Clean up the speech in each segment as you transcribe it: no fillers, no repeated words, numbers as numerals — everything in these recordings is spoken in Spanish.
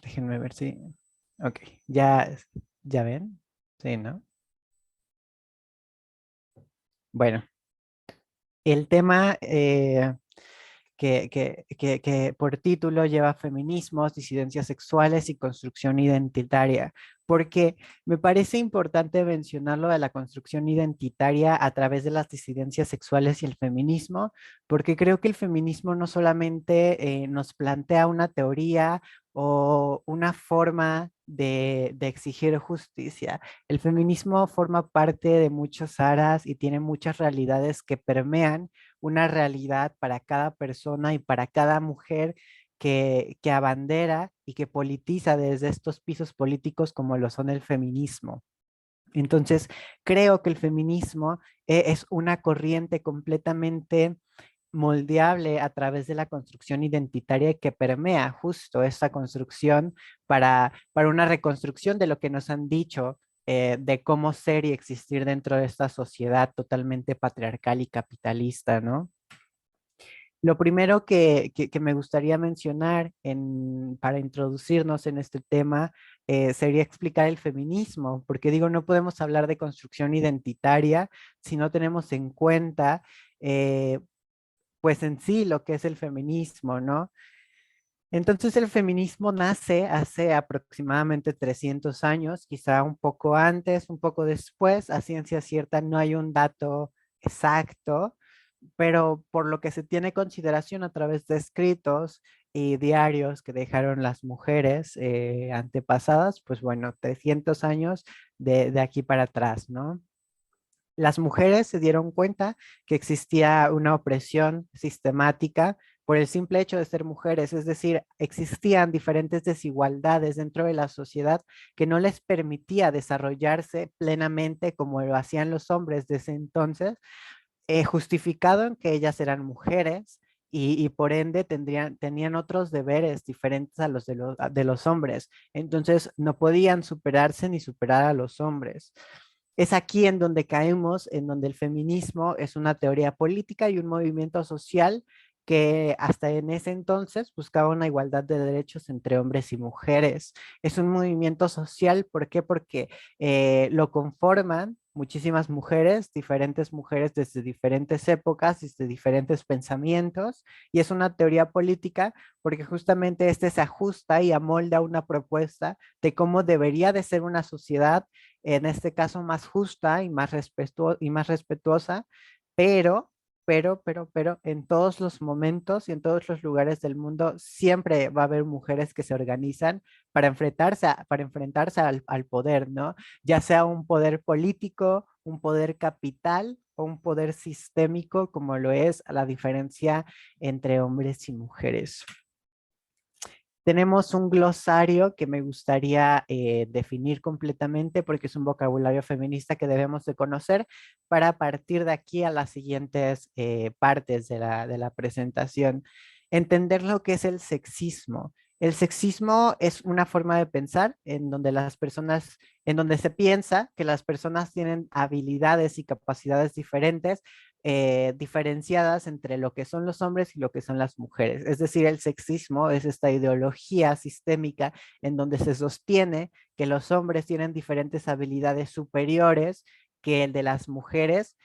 Déjenme ver si... Ok, ya ven. Sí, ¿no? Bueno, el tema que por título lleva feminismos, disidencias sexuales y construcción identitaria, porque me parece importante mencionar lo de la construcción identitaria a través de las disidencias sexuales y el feminismo, porque creo que el feminismo no solamente nos plantea una teoría o una forma de exigir justicia. El feminismo forma parte de muchas aras y tiene muchas realidades que permean una realidad para cada persona y para cada mujer que abandera y que politiza desde estos pisos políticos como lo son el feminismo. Entonces, creo que el feminismo es una corriente completamente moldeable a través de la construcción identitaria que permea justo esta construcción para una reconstrucción de lo que nos han dicho de cómo ser y existir dentro de esta sociedad totalmente patriarcal y capitalista, ¿no? Lo primero que me gustaría mencionar para introducirnos en este tema sería explicar el feminismo, porque digo, no podemos hablar de construcción identitaria si no tenemos en cuenta, eh, pues en sí, lo que es el feminismo, ¿no? Entonces el feminismo nace hace aproximadamente 300 años, quizá un poco antes, un poco después, a ciencia cierta no hay un dato exacto, pero por lo que se tiene consideración a través de escritos y diarios que dejaron las mujeres antepasadas, pues bueno, 300 años de aquí para atrás, ¿no? Las mujeres se dieron cuenta que existía una opresión sistemática por el simple hecho de ser mujeres, es decir, existían diferentes desigualdades dentro de la sociedad que no les permitía desarrollarse plenamente como lo hacían los hombres desde entonces, justificado en que ellas eran mujeres y por ende tenían otros deberes diferentes a los de los hombres. Entonces no podían superarse ni superar a los hombres. Es aquí en donde caemos, en donde el feminismo es una teoría política y un movimiento social que hasta en ese entonces buscaba una igualdad de derechos entre hombres y mujeres. Es un movimiento social, ¿por qué? Porque lo conforman muchísimas mujeres, diferentes mujeres desde diferentes épocas, desde diferentes pensamientos, y es una teoría política porque justamente este se ajusta y amolda una propuesta de cómo debería de ser una sociedad, en este caso más justa y y más respetuosa, pero, pero, en todos los momentos y en todos los lugares del mundo siempre va a haber mujeres que se organizan para para enfrentarse al poder, ¿no? Ya sea un poder político, un poder capital o un poder sistémico, como lo es la diferencia entre hombres y mujeres. Tenemos un glosario que me gustaría definir completamente porque es un vocabulario feminista que debemos de conocer para partir de aquí a las siguientes partes de de la presentación. Entender lo que es el sexismo. El sexismo es una forma de pensar en donde en donde se piensa que las personas tienen habilidades y capacidades diferentes, diferenciadas entre lo que son los hombres y lo que son las mujeres. Es decir, el sexismo es esta ideología sistémica en donde se sostiene que los hombres tienen diferentes habilidades superiores que el de las mujeres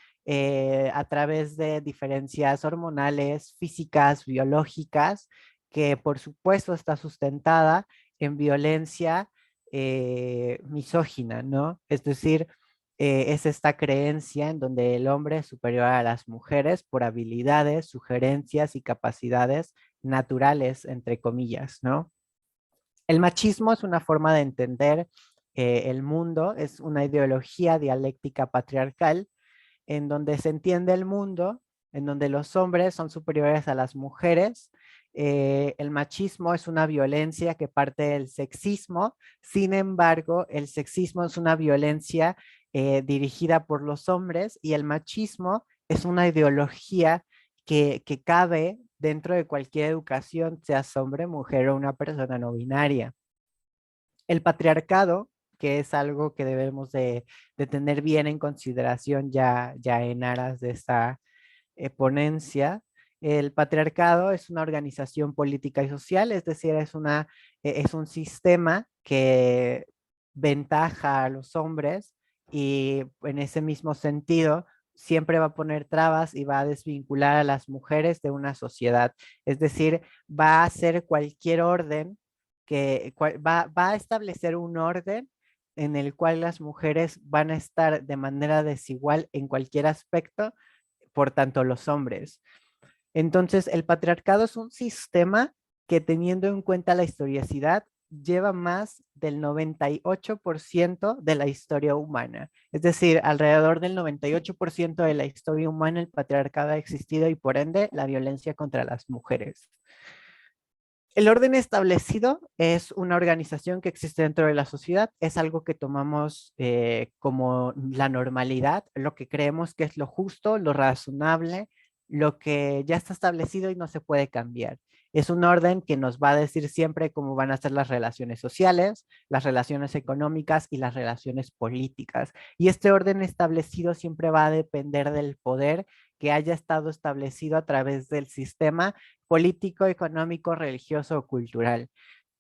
a través de diferencias hormonales, físicas, biológicas, que por supuesto está sustentada en violencia misógina, ¿no? Es decir, es esta creencia en donde el hombre es superior a las mujeres por habilidades, sugerencias y capacidades naturales, entre comillas, ¿no? El machismo es una forma de entender el mundo, es una ideología dialéctica patriarcal en donde se entiende el mundo, en donde los hombres son superiores a las mujeres. El machismo es una violencia que parte del sexismo, sin embargo, el sexismo es una violencia dirigida por los hombres y el machismo es una ideología que cabe dentro de cualquier educación, seas hombre, mujer o una persona no binaria. El patriarcado, que es algo que debemos de tener bien en consideración ya en aras de esta ponencia, El patriarcado es una organización política y social, es decir, es un sistema que ventaja a los hombres y en ese mismo sentido siempre va a poner trabas y va a desvincular a las mujeres de una sociedad. Es decir, va a hacer cualquier orden va a establecer un orden en el cual las mujeres van a estar de manera desigual en cualquier aspecto, por tanto los hombres. Entonces, el patriarcado es un sistema que, teniendo en cuenta la historicidad, lleva más del 98% de la historia humana. Es decir, alrededor del 98% de la historia humana el patriarcado ha existido y por ende la violencia contra las mujeres. El orden establecido es una organización que existe dentro de la sociedad, es algo que tomamos como la normalidad, lo que creemos que es lo justo, lo razonable, lo que ya está establecido y no se puede cambiar. Es un orden que nos va a decir siempre cómo van a ser las relaciones sociales, las relaciones económicas y las relaciones políticas. Y este orden establecido siempre va a depender del poder que haya estado establecido a través del sistema político, económico, religioso o cultural.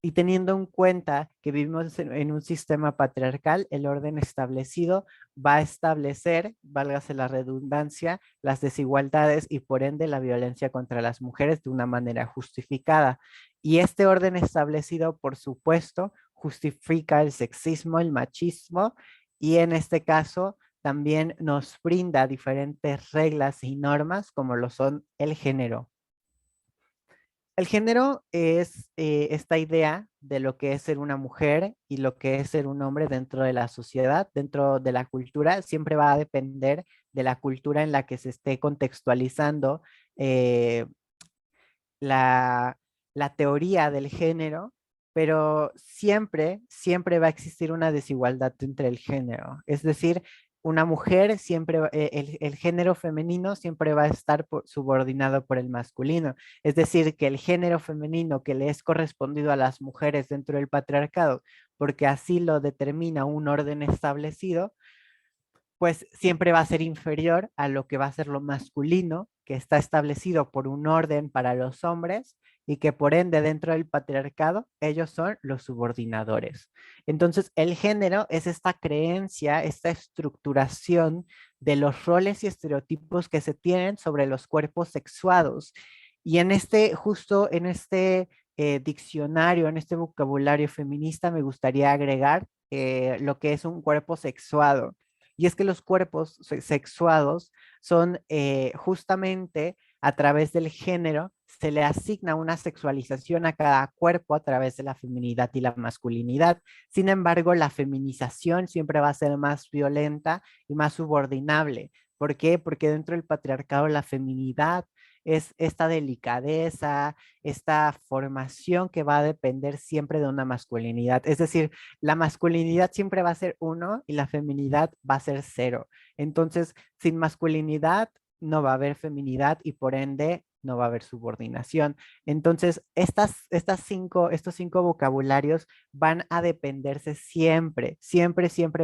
Y teniendo en cuenta que vivimos en un sistema patriarcal, el orden establecido va a establecer, válgase la redundancia, las desigualdades y por ende la violencia contra las mujeres de una manera justificada. Y este orden establecido, por supuesto, justifica el sexismo, el machismo y en este caso también nos brinda diferentes reglas y normas como lo son el género. El género es esta idea de lo que es ser una mujer y lo que es ser un hombre dentro de la sociedad, dentro de la cultura. Siempre va a depender de la cultura en la que se esté contextualizando eh, la, la teoría del género, pero siempre va a existir una desigualdad entre el género. Es decir, una mujer siempre, el género femenino siempre va a estar subordinado por el masculino. Es decir, que el género femenino que le es correspondido a las mujeres dentro del patriarcado, porque así lo determina un orden establecido, pues siempre va a ser inferior a lo que va a ser lo masculino, que está establecido por un orden para los hombres y que por ende dentro del patriarcado ellos son los subordinadores. Entonces el género es esta creencia, esta estructuración de los roles y estereotipos que se tienen sobre los cuerpos sexuados. Y justo en este diccionario, en este vocabulario feminista, me gustaría agregar lo que es un cuerpo sexuado. Y es que los cuerpos sexuados son justamente a través del género, se le asigna una sexualización a cada cuerpo a través de la feminidad y la masculinidad. Sin embargo, la feminización siempre va a ser más violenta y más subordinable. ¿Por qué? Porque dentro del patriarcado la feminidad es esta delicadeza, esta formación que va a depender siempre de una masculinidad. Es decir, la masculinidad siempre va a ser uno y la feminidad va a ser cero. Entonces, sin masculinidad no va a haber feminidad y por ende no va a haber subordinación. Entonces, estos cinco vocabularios van a dependerse siempre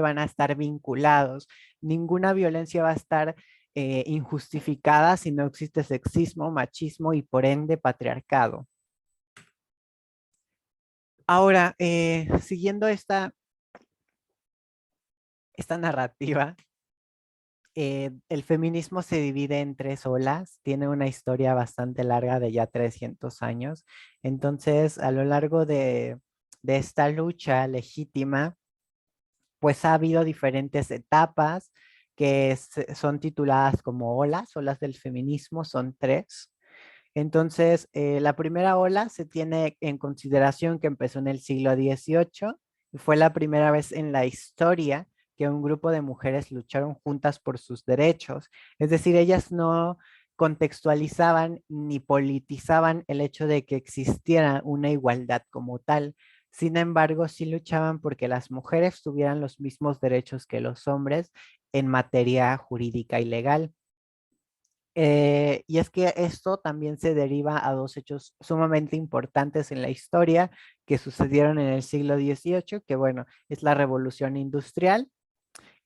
van a estar vinculados. Ninguna violencia va a estar injustificada si no existe sexismo, machismo y por ende patriarcado. Ahora, siguiendo esta narrativa, el feminismo se divide en tres olas, tiene una historia bastante larga de ya 300 años. Entonces, a lo largo de esta lucha legítima, pues ha habido diferentes etapas que son tituladas como olas del feminismo, son tres. Entonces, la primera ola se tiene en consideración que empezó en el siglo XVIII y fue la primera vez en la historia que un grupo de mujeres lucharon juntas por sus derechos. Es decir, ellas no contextualizaban ni politizaban el hecho de que existiera una igualdad como tal. Sin embargo, sí luchaban porque las mujeres tuvieran los mismos derechos que los hombres en materia jurídica y legal. Y es que esto también se deriva a dos hechos sumamente importantes en la historia que sucedieron en el siglo XVIII, que bueno, es la Revolución Industrial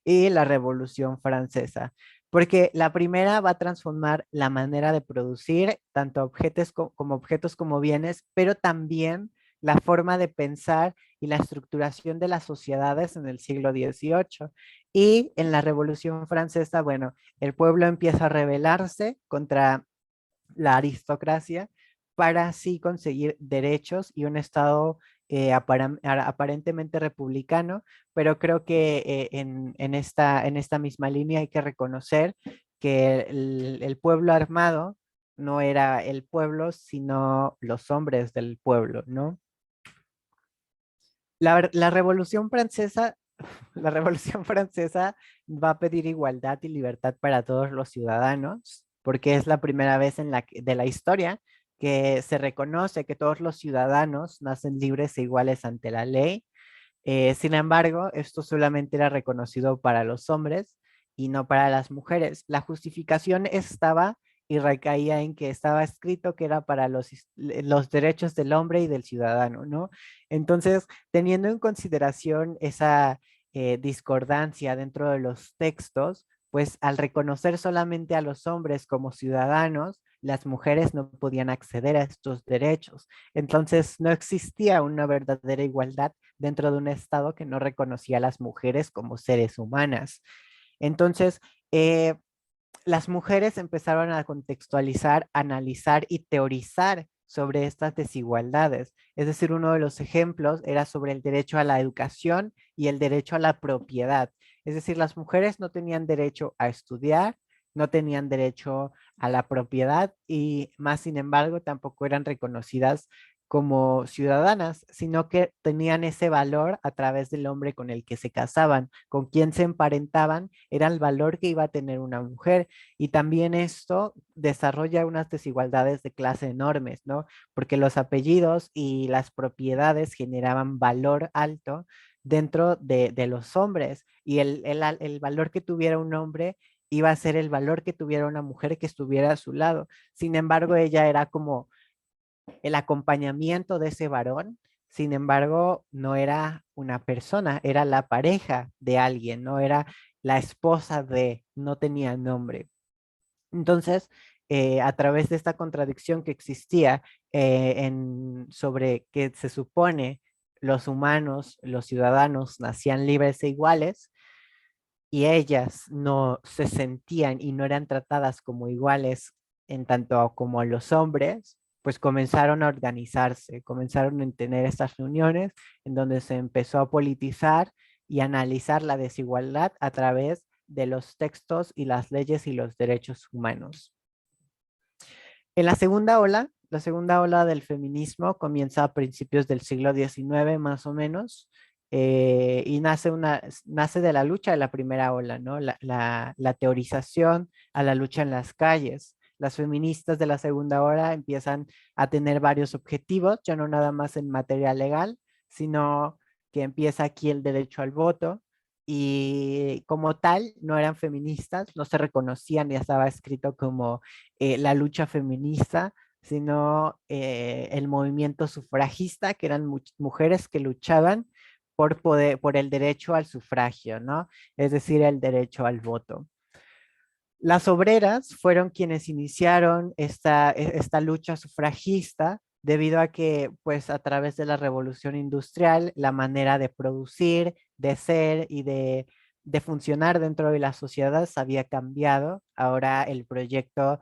y la Revolución Francesa. Porque la primera va a transformar la manera de producir tanto objetos como objetos como bienes, pero también la forma de pensar y la estructuración de las sociedades en el siglo XVIII. Y en la Revolución Francesa, bueno, el pueblo empieza a rebelarse contra la aristocracia para así conseguir derechos y un estado aparentemente republicano, pero creo que en esta misma línea hay que reconocer que el pueblo armado no era el pueblo, sino los hombres del pueblo, ¿no? La Revolución Francesa, la Revolución Francesa va a pedir igualdad y libertad para todos los ciudadanos, porque es la primera vez de la historia que se reconoce que todos los ciudadanos nacen libres e iguales ante la ley. Sin embargo, esto solamente era reconocido para los hombres y no para las mujeres. La justificación estaba y recaía en que estaba escrito que era para los derechos del hombre y del ciudadano, ¿no? Entonces, teniendo en consideración esa discordancia dentro de los textos, pues al reconocer solamente a los hombres como ciudadanos, las mujeres no podían acceder a estos derechos. Entonces, no existía una verdadera igualdad dentro de un Estado que no reconocía a las mujeres como seres humanas. Entonces, eh, las mujeres empezaron a contextualizar, analizar y teorizar sobre estas desigualdades. Es decir, uno de los ejemplos era sobre el derecho a la educación y el derecho a la propiedad. Es decir, las mujeres no tenían derecho a estudiar, no tenían derecho a la propiedad y más sin embargo tampoco eran reconocidas como ciudadanas, sino que tenían ese valor a través del hombre con el que se casaban, con quien se emparentaban, era el valor que iba a tener una mujer. Y también esto desarrolla unas desigualdades de clase enormes, ¿no? Porque los apellidos y las propiedades generaban valor alto dentro de los hombres y el valor que tuviera un hombre iba a ser el valor que tuviera una mujer que estuviera a su lado. Sin embargo, ella era como el acompañamiento de ese varón, sin embargo, no era una persona, era la pareja de alguien, no era la esposa de, no tenía nombre. Entonces, a través de esta contradicción que existía sobre que se supone los humanos, los ciudadanos, nacían libres e iguales, y ellas no se sentían y no eran tratadas como iguales en tanto como los hombres, pues comenzaron a organizarse, comenzaron a tener estas reuniones en donde se empezó a politizar y analizar la desigualdad a través de los textos y las leyes y los derechos humanos. En la segunda ola del feminismo comienza a principios del siglo XIX más o menos, y nace de la lucha de la primera ola, ¿no? La teorización a la lucha en las calles. Las feministas de la segunda ola empiezan a tener varios objetivos, ya no nada más en materia legal, sino que empieza aquí el derecho al voto, y como tal no eran feministas, no se reconocían, ya estaba escrito como la lucha feminista, sino el movimiento sufragista, que eran mujeres que luchaban por poder, por el derecho al sufragio, ¿no? Es decir, el derecho al voto. Las obreras fueron quienes iniciaron esta lucha sufragista debido a que, pues, a través de la revolución industrial, la manera de producir, de ser y de funcionar dentro de la sociedad había cambiado. Ahora el proyecto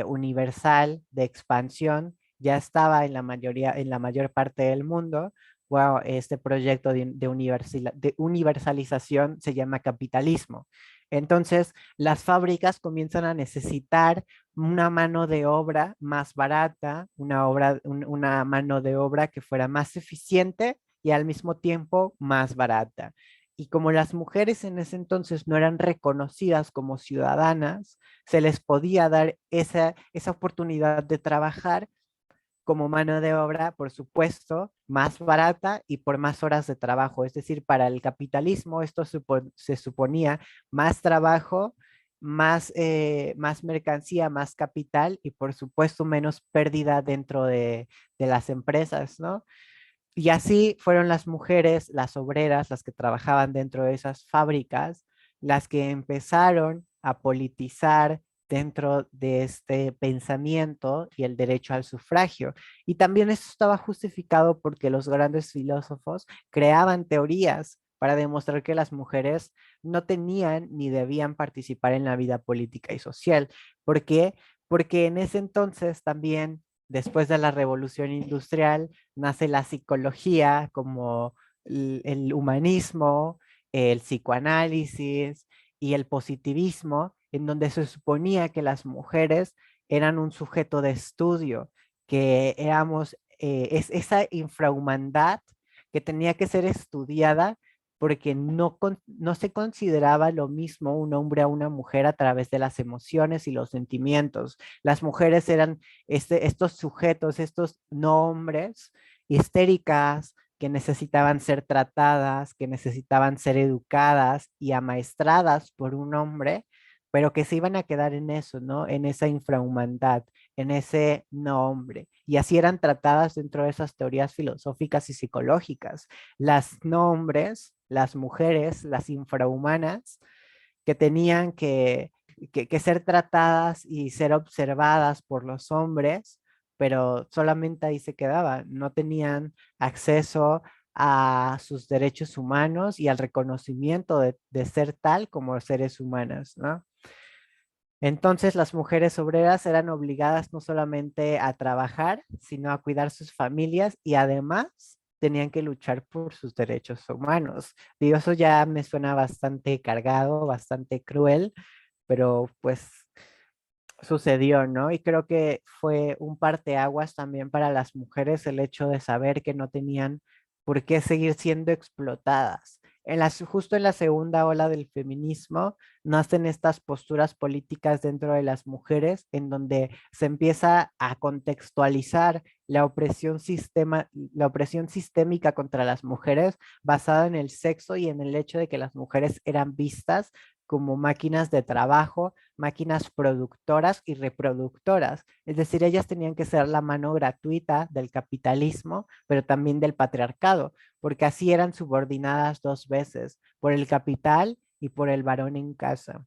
universal de expansión ya estaba en la mayoría, en la mayor parte del mundo. Wow, este proyecto de universalización se llama capitalismo. Entonces, las fábricas comienzan a necesitar una mano de obra más barata, una mano de obra que fuera más eficiente y al mismo tiempo más barata. Y como las mujeres en ese entonces no eran reconocidas como ciudadanas, se les podía dar esa oportunidad de trabajar como mano de obra, por supuesto, más barata y por más horas de trabajo. Es decir, para el capitalismo esto se suponía más trabajo, más mercancía, más capital y por supuesto menos pérdida dentro de las empresas, ¿no? Y así fueron las mujeres, las obreras, las que trabajaban dentro de esas fábricas, las que empezaron a politizar dentro de este pensamiento y el derecho al sufragio. Y también esto estaba justificado porque los grandes filósofos creaban teorías para demostrar que las mujeres no tenían ni debían participar en la vida política y social. ¿Por qué? Porque en ese entonces también, después de la revolución industrial, nace la psicología como el humanismo, el psicoanálisis y el positivismo, en donde se suponía que las mujeres eran un sujeto de estudio, que éramos esa infrahumanidad que tenía que ser estudiada porque no se consideraba lo mismo un hombre a una mujer a través de las emociones y los sentimientos. Las mujeres eran estos sujetos, estos no hombres, histéricas, que necesitaban ser tratadas, que necesitaban ser educadas y amaestradas por un hombre, pero que se iban a quedar en eso, ¿no? En esa infrahumanidad, en ese no hombre. Y así eran tratadas dentro de esas teorías filosóficas y psicológicas. Las no hombres, las mujeres, las infrahumanas, que tenían que ser tratadas y ser observadas por los hombres, pero solamente ahí se quedaban, no tenían acceso a sus derechos humanos y al reconocimiento de ser tal como seres humanas, ¿no? Entonces las mujeres obreras eran obligadas no solamente a trabajar, sino a cuidar sus familias y además tenían que luchar por sus derechos humanos. Digo, eso ya me suena bastante cargado, bastante cruel, pero pues sucedió, ¿no? Y creo que fue un parteaguas también para las mujeres el hecho de saber que no tenían por qué seguir siendo explotadas. Justo en la segunda ola del feminismo nacen estas posturas políticas dentro de las mujeres en donde se empieza a contextualizar la opresión sistémica contra las mujeres basada en el sexo y en el hecho de que las mujeres eran vistas como máquinas de trabajo, máquinas productoras y reproductoras. Es decir, ellas tenían que ser la mano gratuita del capitalismo, pero también del patriarcado, porque así eran subordinadas dos veces, por el capital y por el varón en casa.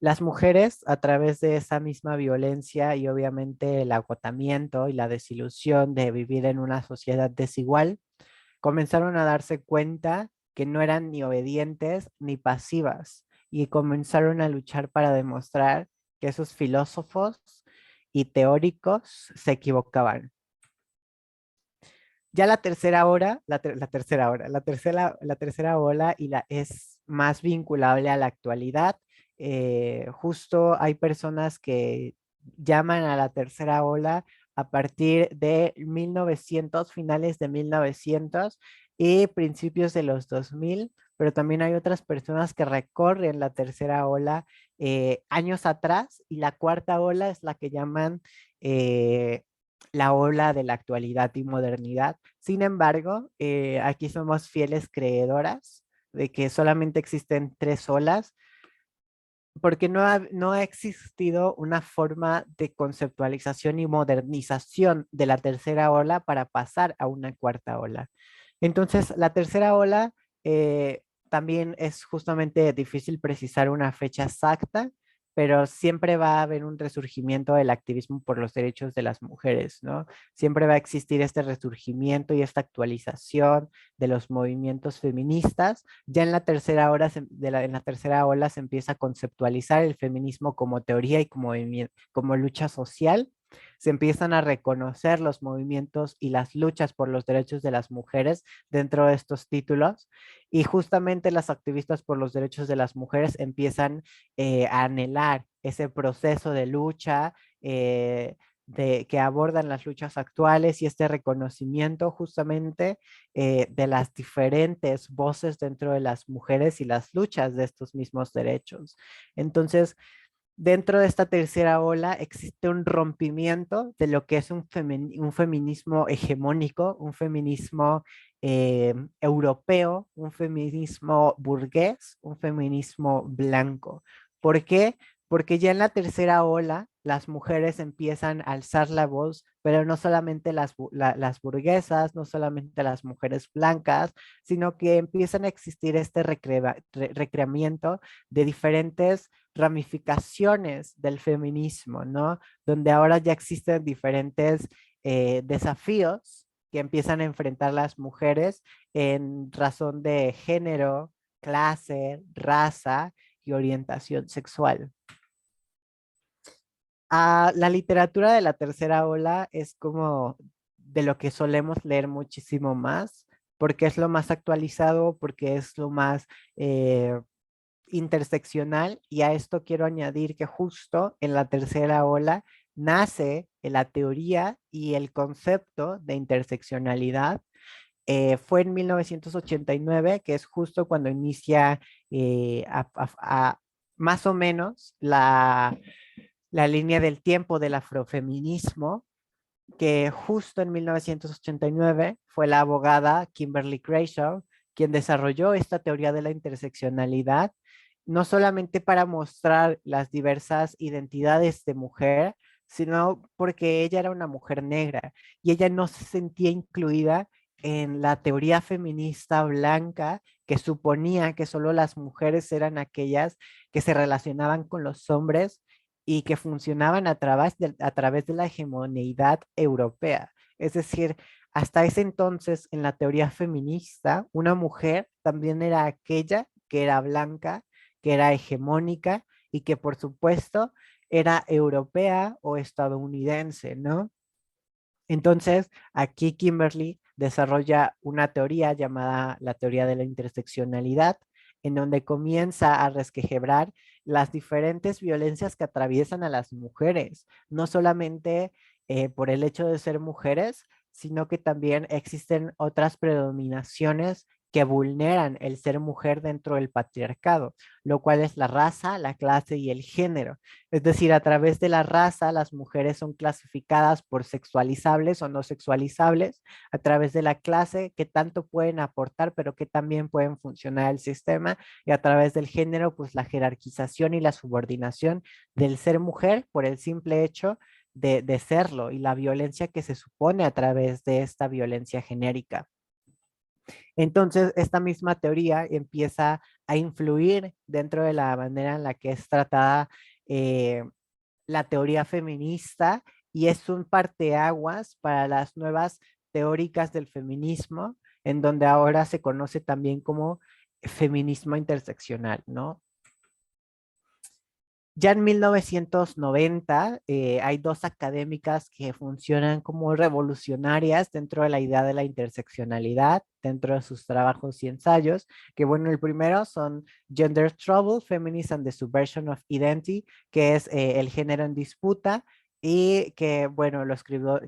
Las mujeres, a través de esa misma violencia y obviamente el agotamiento y la desilusión de vivir en una sociedad desigual, comenzaron a darse cuenta que no eran ni obedientes ni pasivas y comenzaron a luchar para demostrar que esos filósofos y teóricos se equivocaban. Ya la tercera hora, la tercera hora, la tercera ola es más vinculable a la actualidad. Justo hay personas que llaman a la tercera ola a partir de 1900, finales de 1900 y principios de los 2000, pero también hay otras personas que recorren la tercera ola años atrás y la cuarta ola es la que llaman la ola de la actualidad y modernidad. Sin embargo, aquí somos fieles creedoras de que solamente existen tres olas, porque no ha existido una forma de conceptualización y modernización de la tercera ola para pasar a una cuarta ola. Entonces, la tercera ola también es justamente difícil precisar una fecha exacta, pero siempre va a haber un resurgimiento del activismo por los derechos de las mujeres, ¿no? Siempre va a existir este resurgimiento y esta actualización de los movimientos feministas. Ya en la tercera ola en la tercera ola se empieza a conceptualizar el feminismo como teoría y como lucha social. Se empiezan a reconocer los movimientos y las luchas por los derechos de las mujeres dentro de estos títulos y justamente las activistas por los derechos de las mujeres empiezan a anhelar ese proceso de lucha que abordan las luchas actuales y este reconocimiento justamente de las diferentes voces dentro de las mujeres y las luchas de estos mismos derechos. Entonces, dentro de esta tercera ola existe un rompimiento de lo que es un feminismo hegemónico, un feminismo europeo, un feminismo burgués, un feminismo blanco. ¿Por qué? Porque ya en la tercera ola las mujeres empiezan a alzar la voz, pero no solamente las burguesas, no solamente las mujeres blancas, sino que empiezan a existir este recreamiento de diferentes ramificaciones del feminismo, ¿no? Donde ahora ya existen diferentes desafíos que empiezan a enfrentar las mujeres en razón de género, clase, raza y orientación sexual. La literatura de la tercera ola es como de lo que solemos leer muchísimo más, porque es lo más actualizado, porque es lo más interseccional, y a esto quiero añadir que justo en la tercera ola nace la teoría y el concepto de interseccionalidad. Fue en 1989, que es justo cuando inicia más o menos la línea del tiempo del afrofeminismo, que justo en 1989 fue la abogada Kimberly Crenshaw quien desarrolló esta teoría de la interseccionalidad, no solamente para mostrar las diversas identidades de mujer, sino porque ella era una mujer negra y ella no se sentía incluida en la teoría feminista blanca que suponía que solo las mujeres eran aquellas que se relacionaban con los hombres y que funcionaban a través de la hegemoneidad europea. Es decir, hasta ese entonces, en la teoría feminista, una mujer también era aquella que era blanca, que era hegemónica y que por supuesto era europea o estadounidense, ¿no? Entonces, aquí Kimberly desarrolla una teoría llamada la teoría de la interseccionalidad, en donde comienza a resquegebrar las diferentes violencias que atraviesan a las mujeres, no solamente por el hecho de ser mujeres, sino que también existen otras predominaciones que vulneran el ser mujer dentro del patriarcado, lo cual es la raza, la clase y el género. Es decir, a través de la raza, las mujeres son clasificadas por sexualizables o no sexualizables, a través de la clase, que tanto pueden aportar, pero que también pueden funcionar el sistema, y a través del género, pues la jerarquización y la subordinación del ser mujer por el simple hecho de serlo y la violencia que se supone a través de esta violencia genérica. Entonces, esta misma teoría empieza a influir dentro de la manera en la que es tratada eh, la teoría feminista, y es un parteaguas para las nuevas teóricas del feminismo, en donde ahora se conoce también como feminismo interseccional, ¿no? Ya en 1990 hay dos académicas que funcionan como revolucionarias dentro de la idea de la interseccionalidad, dentro de sus trabajos y ensayos, que bueno, el primero son Gender Trouble, Feminism and the Subversion of Identity, que es el género en disputa, y que bueno,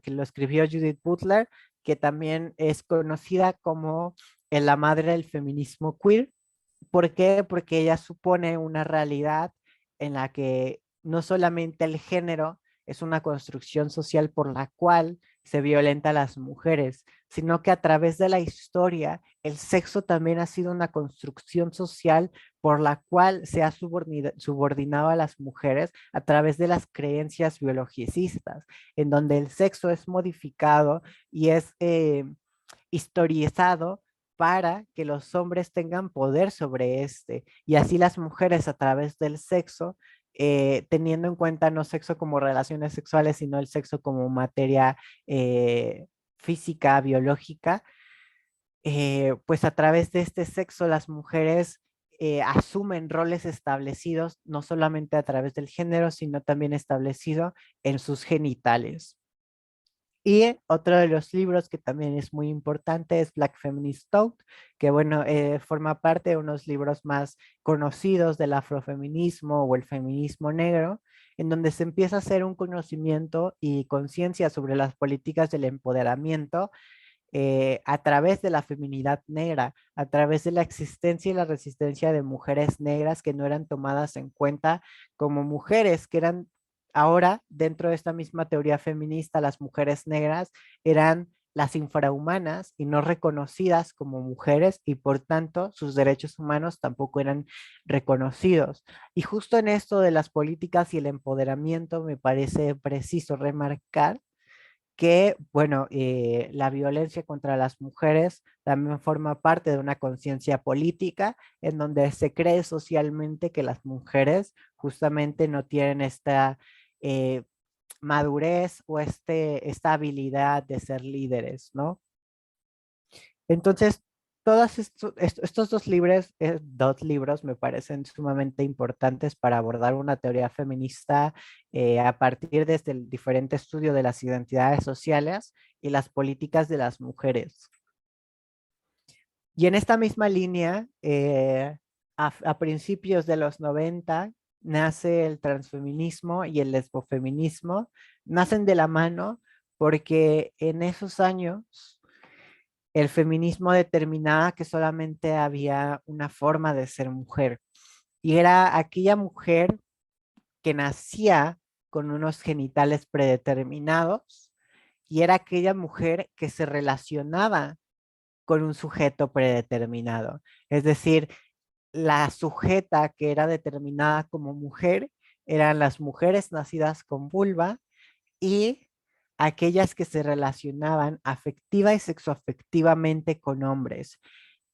que lo escribió Judith Butler, que también es conocida como la madre del feminismo queer. ¿Por qué? Porque ella supone una realidad en la que no solamente el género es una construcción social por la cual se violenta a las mujeres, sino que a través de la historia el sexo también ha sido una construcción social por la cual se ha subordinado a las mujeres a través de las creencias biologicistas, en donde el sexo es modificado y es historizado para que los hombres tengan poder sobre este, y así las mujeres a través del sexo, teniendo en cuenta no sexo como relaciones sexuales, sino el sexo como materia física, biológica, pues a través de este sexo las mujeres asumen roles establecidos, no solamente a través del género, sino también establecido en sus genitales. Y otro de los libros que también es muy importante es Black Feminist Thought, que bueno, forma parte de unos libros más conocidos del afrofeminismo o el feminismo negro, en donde se empieza a hacer un conocimiento y conciencia sobre las políticas del empoderamiento a través de la feminidad negra, a través de la existencia y la resistencia de mujeres negras que no eran tomadas en cuenta como mujeres, que eran ahora dentro de esta misma teoría feminista, las mujeres negras eran las infrahumanas y no reconocidas como mujeres y por tanto sus derechos humanos tampoco eran reconocidos. Y justo en esto de las políticas y el empoderamiento me parece preciso remarcar que, bueno, la violencia contra las mujeres también forma parte de una conciencia política en donde se cree socialmente que las mujeres justamente no tienen esta eh, madurez o esta habilidad de ser líderes, ¿no? Entonces, todos estos dos libros me parecen sumamente importantes para abordar una teoría feminista a partir de este diferente estudio de las identidades sociales y las políticas de las mujeres. Y en esta misma línea, a principios de los 90, nace el transfeminismo y el lesbofeminismo. Nacen de la mano porque en esos años el feminismo determinaba que solamente había una forma de ser mujer y era aquella mujer que nacía con unos genitales predeterminados y era aquella mujer que se relacionaba con un sujeto predeterminado. Es decir, la sujeta que era determinada como mujer eran las mujeres nacidas con vulva y aquellas que se relacionaban afectiva y sexoafectivamente con hombres.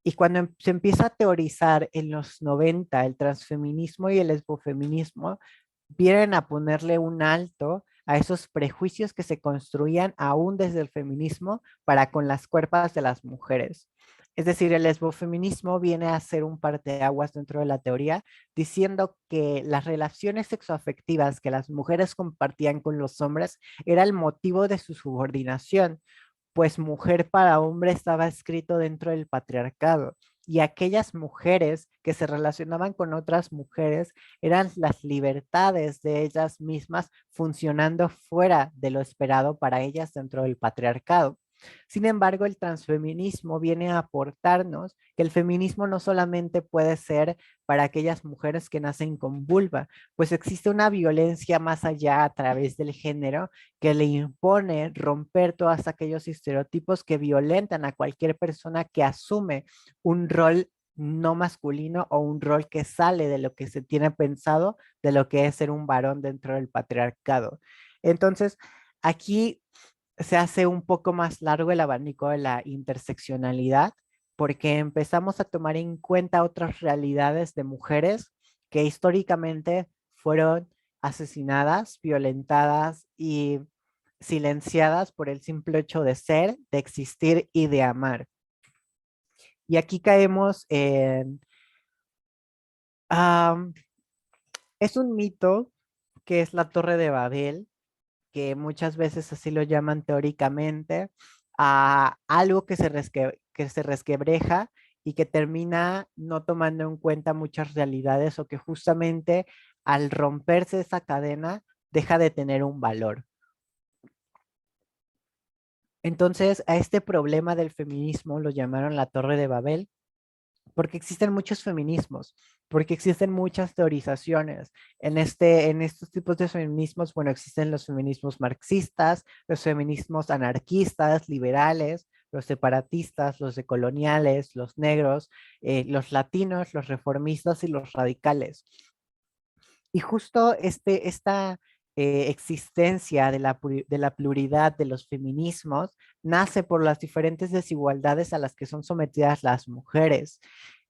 Y cuando se empieza a teorizar en los 90 el transfeminismo y el lesbofeminismo, vienen a ponerle un alto a esos prejuicios que se construían aún desde el feminismo para con las cuerpos de las mujeres. Es decir, el lesbofeminismo viene a ser un parteaguas dentro de la teoría, diciendo que las relaciones sexoafectivas que las mujeres compartían con los hombres era el motivo de su subordinación, pues mujer para hombre estaba escrito dentro del patriarcado y aquellas mujeres que se relacionaban con otras mujeres eran las libertades de ellas mismas funcionando fuera de lo esperado para ellas dentro del patriarcado. Sin embargo, el transfeminismo viene a aportarnos que el feminismo no solamente puede ser para aquellas mujeres que nacen con vulva, pues existe una violencia más allá a través del género que le impone romper todos aquellos estereotipos que violentan a cualquier persona que asume un rol no masculino o un rol que sale de lo que se tiene pensado de lo que es ser un varón dentro del patriarcado. Entonces, aquí se hace un poco más largo el abanico de la interseccionalidad porque empezamos a tomar en cuenta otras realidades de mujeres que históricamente fueron asesinadas, violentadas y silenciadas por el simple hecho de ser, de existir y de amar. Y aquí caemos en... am, es un mito que es la Torre de Babel, que muchas veces así lo llaman teóricamente, a algo que se resquebreja y que termina no tomando en cuenta muchas realidades o que justamente al romperse esa cadena deja de tener un valor. Entonces, a este problema del feminismo lo llamaron la Torre de Babel porque existen muchos feminismos, porque existen muchas teorizaciones. En estos tipos de feminismos, bueno, existen los feminismos marxistas, los feminismos anarquistas, liberales, los separatistas, los decoloniales, los negros, los latinos, los reformistas y los radicales. Y justo esta existencia de de la pluralidad de los feminismos nace por las diferentes desigualdades a las que son sometidas las mujeres.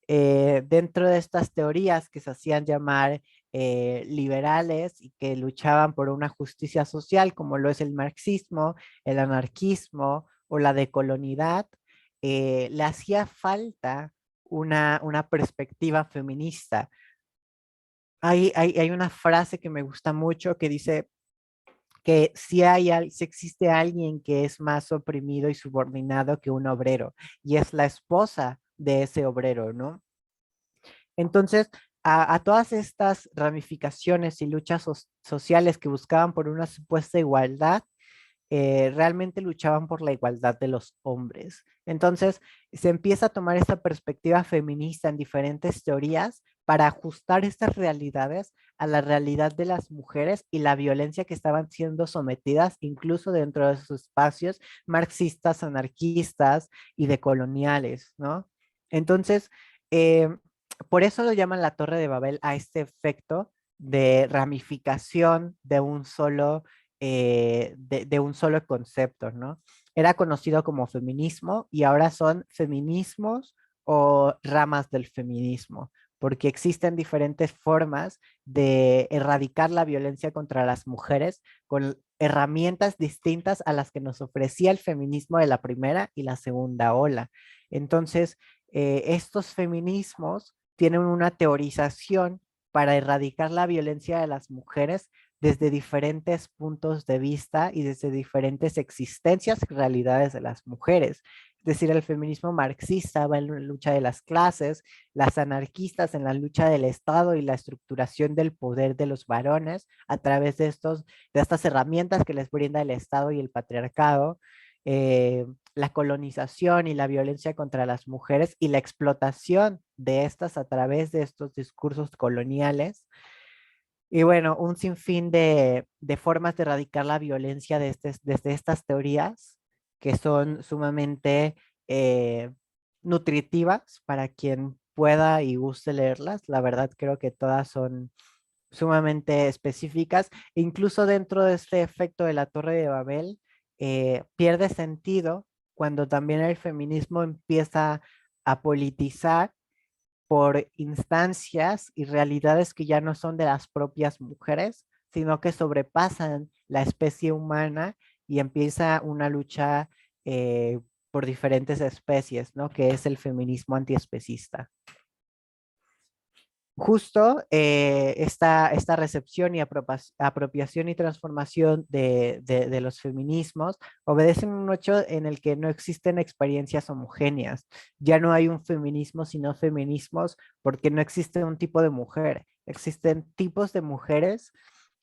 Dentro de estas teorías que se hacían llamar liberales y que luchaban por una justicia social, como lo es el marxismo, el anarquismo o la decolonidad, le hacía falta una perspectiva feminista. Hay una frase que me gusta mucho que dice que si existe alguien que es más oprimido y subordinado que un obrero, y es la esposa de ese obrero, ¿no? Entonces, a todas estas ramificaciones y luchas sociales que buscaban por una supuesta igualdad, realmente luchaban por la igualdad de los hombres. Entonces, se empieza a tomar esta perspectiva feminista en diferentes teorías para ajustar estas realidades a la realidad de las mujeres y la violencia que estaban siendo sometidas incluso dentro de sus espacios marxistas, anarquistas y decoloniales, ¿no? Entonces, eh, por eso lo llaman la Torre de Babel a este efecto de ramificación de un solo concepto, ¿no? Era conocido como feminismo y ahora son feminismos o ramas del feminismo, porque existen diferentes formas de erradicar la violencia contra las mujeres con herramientas distintas a las que nos ofrecía el feminismo de la primera y la segunda ola. Entonces, estos feminismos tienen una teorización para erradicar la violencia de las mujeres desde diferentes puntos de vista y desde diferentes existencias y realidades de las mujeres. Es decir, el feminismo marxista va en la lucha de las clases, las anarquistas en la lucha del Estado y la estructuración del poder de los varones a través de estas herramientas que les brinda el Estado y el patriarcado, la colonización y la violencia contra las mujeres y la explotación de estas a través de estos discursos coloniales. Y bueno, un sinfín de formas de erradicar la violencia desde estas teorías que son sumamente eh, nutritivas para quien pueda y guste leerlas. La verdad creo que todas son sumamente específicas. Incluso dentro de este efecto de la Torre de Babel, pierde sentido cuando también el feminismo empieza a politizar por instancias y realidades que ya no son de las propias mujeres, sino que sobrepasan la especie humana y empieza una lucha por diferentes especies, ¿no? Que es el feminismo antiespecista. Justo esta recepción y apropiación y transformación de los feminismos obedecen un hecho en el que no existen experiencias homogéneas. Ya no hay un feminismo, sino feminismos, porque no existe un tipo de mujer. Existen tipos de mujeres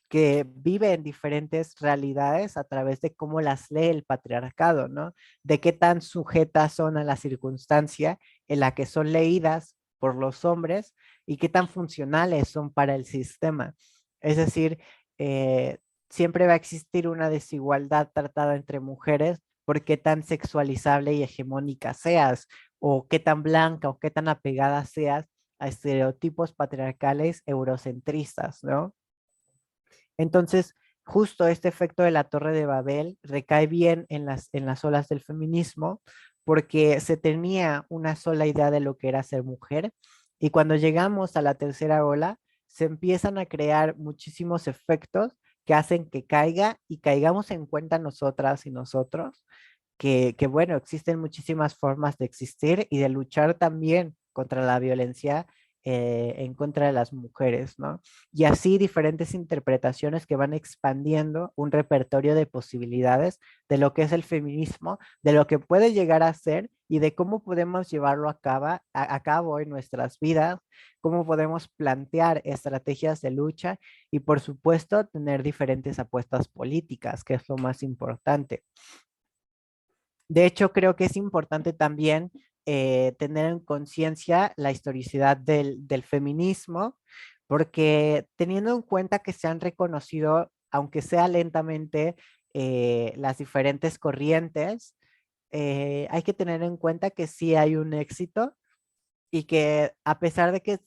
que viven diferentes realidades a través de cómo las lee el patriarcado, ¿no? De qué tan sujetas son a la circunstancia en la que son leídas por los hombres y qué tan funcionales son para el sistema. Es decir, eh, siempre va a existir una desigualdad tratada entre mujeres por qué tan sexualizable y hegemónica seas, o qué tan blanca o qué tan apegada seas a estereotipos patriarcales eurocentristas, ¿no? Entonces, justo este efecto de la Torre de Babel recae bien en las olas del feminismo, porque se tenía una sola idea de lo que era ser mujer, y cuando llegamos a la tercera ola, se empiezan a crear muchísimos efectos que hacen que caiga y caigamos en cuenta nosotras y nosotros, bueno, existen muchísimas formas de existir y de luchar también contra la violencia en contra de las mujeres, ¿no? Y así diferentes interpretaciones que van expandiendo un repertorio de posibilidades de lo que es el feminismo, de lo que puede llegar a ser y de cómo podemos llevarlo a cabo en nuestras vidas, cómo podemos plantear estrategias de lucha y por supuesto tener diferentes apuestas políticas, que es lo más importante. De hecho, creo que es importante también tener en conciencia la historicidad del feminismo, porque teniendo en cuenta que se han reconocido, aunque sea lentamente, las diferentes corrientes, hay que tener en cuenta que sí hay un éxito y que a pesar de que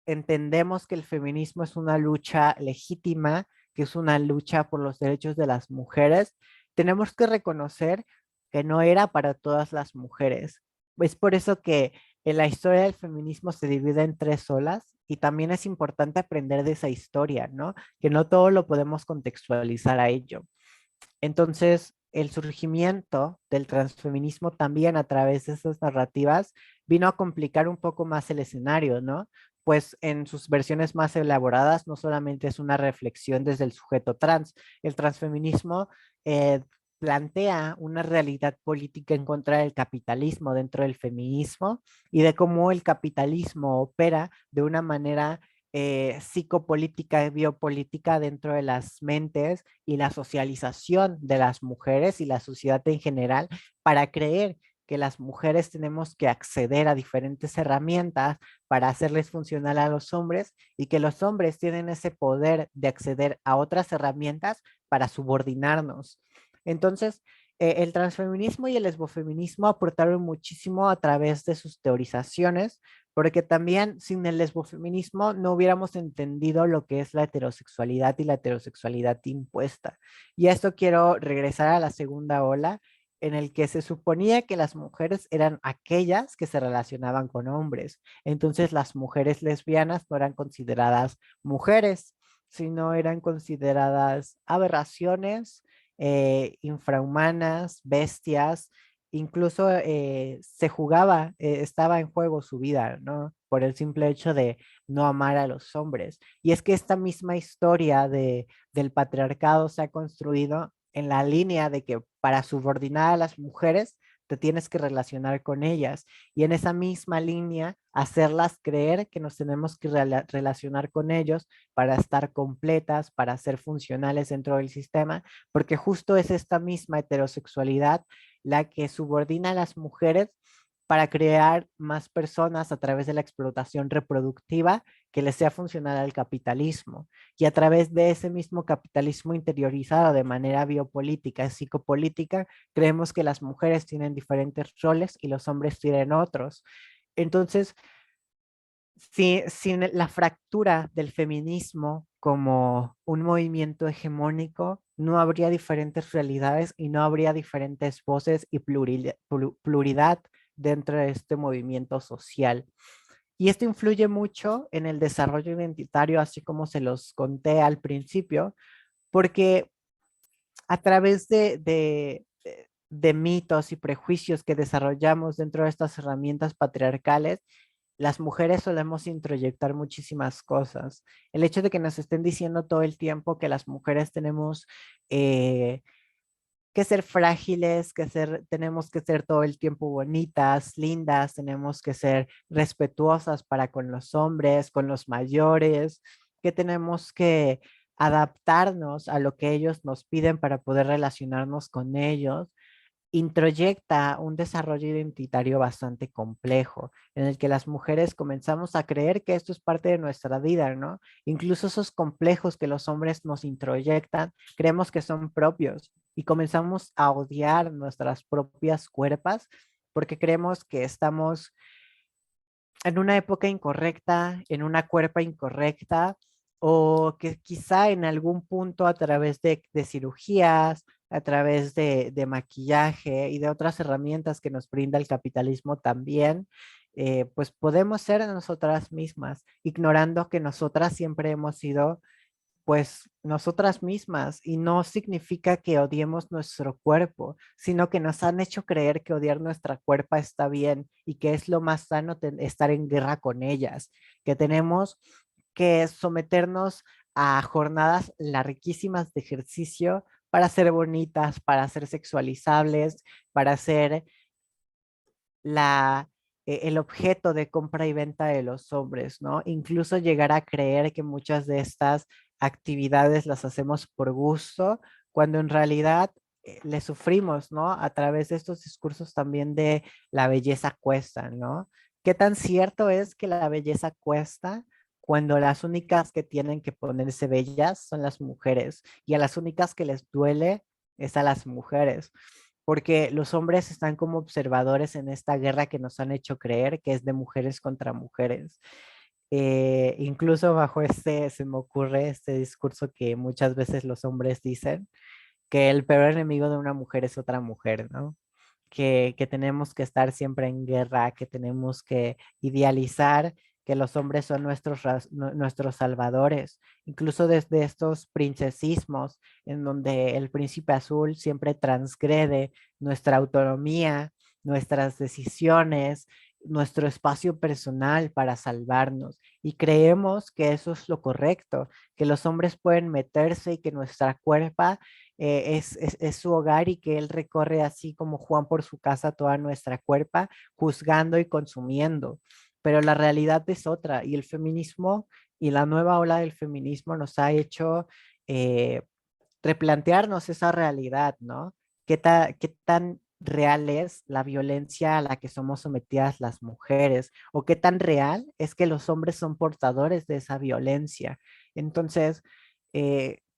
entendemos que el feminismo es una lucha legítima, que es una lucha por los derechos de las mujeres, tenemos que reconocer que no era para todas las mujeres. Es por eso que en la historia del feminismo se divide en tres olas y también es importante aprender de esa historia, ¿no? Que no todo lo podemos contextualizar a ello. Entonces, el surgimiento del transfeminismo también a través de esas narrativas vino a complicar un poco más el escenario, ¿no? Pues en sus versiones más elaboradas no solamente es una reflexión desde el sujeto trans, el transfeminismo plantea una realidad política en contra del capitalismo dentro del feminismo y de cómo el capitalismo opera de una manera psicopolítica y biopolítica dentro de las mentes y la socialización de las mujeres y la sociedad en general para creer que las mujeres tenemos que acceder a diferentes herramientas para hacerles funcionar a los hombres y que los hombres tienen ese poder de acceder a otras herramientas para subordinarnos. Entonces, el transfeminismo y el lesbofeminismo aportaron muchísimo a través de sus teorizaciones, porque también sin el lesbofeminismo no hubiéramos entendido lo que es la heterosexualidad y la heterosexualidad impuesta. Y a esto quiero regresar a la segunda ola, en el que se suponía que las mujeres eran aquellas que se relacionaban con hombres. Entonces las mujeres lesbianas no eran consideradas mujeres, sino eran consideradas aberraciones, infrahumanas, bestias, incluso se jugaba, estaba en juego su vida, ¿no? Por el simple hecho de no amar a los hombres. Y es que esta misma historia del patriarcado se ha construido en la línea de que para subordinar a las mujeres te tienes que relacionar con ellas y en esa misma línea hacerlas creer que nos tenemos que relacionar con ellos para estar completas, para ser funcionales dentro del sistema, porque justo es esta misma heterosexualidad la que subordina a las mujeres para crear más personas a través de la explotación reproductiva que les sea funcional al capitalismo. Y a través de ese mismo capitalismo interiorizado de manera biopolítica y psicopolítica, creemos que las mujeres tienen diferentes roles y los hombres tienen otros. Entonces, sin la fractura del feminismo como un movimiento hegemónico, no habría diferentes realidades y no habría diferentes voces y pluralidad dentro de este movimiento social. Y esto influye mucho en el desarrollo identitario, así como se los conté al principio, porque a través de mitos y prejuicios que desarrollamos dentro de estas herramientas patriarcales, las mujeres solemos introyectar muchísimas cosas. El hecho de que nos estén diciendo todo el tiempo que las mujeres tenemos eh, que ser frágiles, tenemos que ser todo el tiempo bonitas, lindas, tenemos que ser respetuosas para con los hombres, con los mayores, que tenemos que adaptarnos a lo que ellos nos piden para poder relacionarnos con ellos introyecta un desarrollo identitario bastante complejo, en el que las mujeres comenzamos a creer que esto es parte de nuestra vida, ¿no? Incluso esos complejos que los hombres nos introyectan, creemos que son propios y comenzamos a odiar nuestras propias cuerpos porque creemos que estamos en una época incorrecta, en una cuerpa incorrecta, o que quizá en algún punto a través de cirugías, a través de maquillaje y de otras herramientas que nos brinda el capitalismo también, pues podemos ser nosotras mismas, ignorando que nosotras siempre hemos sido pues nosotras mismas y no significa que odiemos nuestro cuerpo, sino que nos han hecho creer que odiar nuestra cuerpo está bien y que es lo más sano estar en guerra con ellas, que tenemos que someternos a jornadas larguísimas de ejercicio para ser bonitas, para ser sexualizables, para ser el objeto de compra y venta de los hombres, ¿no? Incluso llegar a creer que muchas de estas actividades las hacemos por gusto, cuando en realidad le sufrimos, ¿no? A través de estos discursos también de la belleza cuesta, ¿no? ¿Qué tan cierto es que la belleza cuesta cuando las únicas que tienen que ponerse bellas son las mujeres y a las únicas que les duele es a las mujeres? Porque los hombres están como observadores en esta guerra que nos han hecho creer que es de mujeres contra mujeres. Incluso bajo este, se me ocurre este discurso que muchas veces los hombres dicen, que el peor enemigo de una mujer es otra mujer, ¿no? Que tenemos que estar siempre en guerra, que tenemos que idealizar que los hombres son nuestros salvadores, incluso desde estos princesismos en donde el príncipe azul siempre transgrede nuestra autonomía, nuestras decisiones, nuestro espacio personal para salvarnos y creemos que eso es lo correcto, que los hombres pueden meterse y que nuestra cuerpa es su hogar y que él recorre así como Juan por su casa toda nuestra cuerpa, juzgando y consumiendo. Pero la realidad es otra y el feminismo y la nueva ola del feminismo nos ha hecho replantearnos esa realidad, ¿no? ¿Qué tan real es la violencia a la que somos sometidas las mujeres o qué tan real es que los hombres son portadores de esa violencia. Entonces,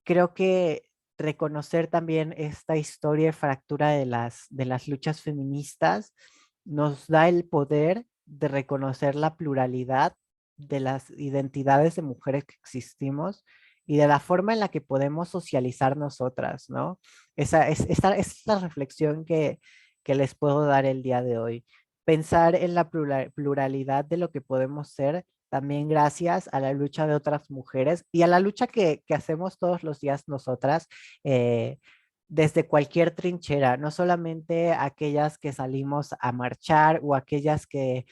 creo que reconocer también esta historia de fractura de las luchas feministas nos da el poder de reconocer la pluralidad de las identidades de mujeres que existimos y de la forma en la que podemos socializar nosotras, ¿no? Esta es la reflexión que les puedo dar el día de hoy. Pensar en la pluralidad de lo que podemos ser, también gracias a la lucha de otras mujeres y a la lucha que hacemos todos los días nosotras, eh, desde cualquier trinchera, no solamente aquellas que salimos a marchar o aquellas que